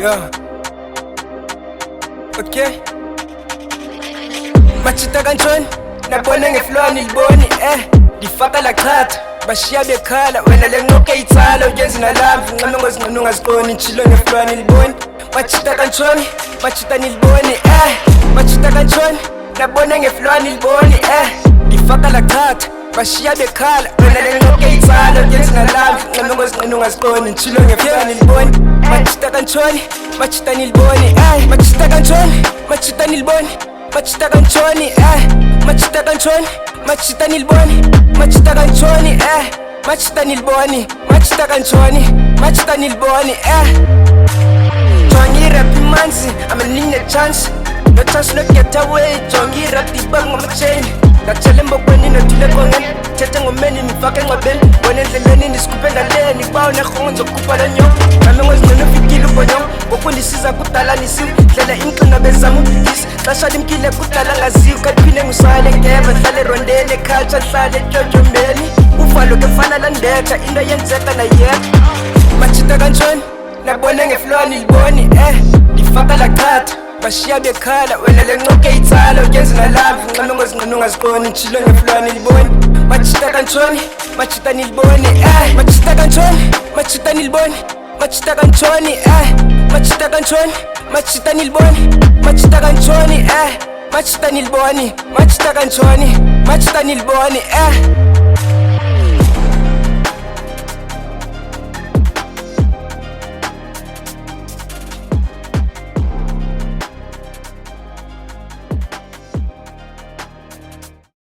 Yeah. Okay. Machita kanjani nabona ngeflow niliboni ngifaka la chat bashiya bekhala wena lenqoke itsalo uyenza nalamvu nqame ngozinqame ungaziboni nchilo ngeflow niliboni machita kanjani machita niliboni machita kanjani nabona ngeflow niliboni ngifaka la chat bashiya bekhala wena lenqoke itsalo uyenza nalamvu nqame ngozinqame ungaziboni nchilo ngeflow niliboni machita kanjani machita niliboni machita kanjani machita niliboni machita kanjani machita kanjani machita niliboni machita kanjani machita niliboni machita kanjani machita niliboni Jongi rap manzi I'm a need a chance no chance no get away Jongi rap is bang on my chain ngacela mbokweni nothule kongen thethe ngomeni nifake ngcwabeni wena endleleni nisikupenda leni bawo nekhongo nzokukhupha la nyo nami ngozingcono fikile ubonyo ngokundisiza kudala nisidlela inqina bezama ubhisi xesha limkile kudala ngaziyo kaphinde ngusale ngeva hlale rondele culture hlale tyotyomeni uvalo ke mfana landetha into yenzeka nayeka machita kanjani nabona ngeflow niliboni ngifaka la chat bashiya bekhala wena lenqoke itsalo uyenza nalamvu nqame ngozinqame ungaziboni nchilo ngeflow niliboni machita kanjani machita niliboni machita kanjani machita niliboni machita kanjani machita kanjani machita niliboni machita kanjani machita niliboni machita kanjani machita niliboni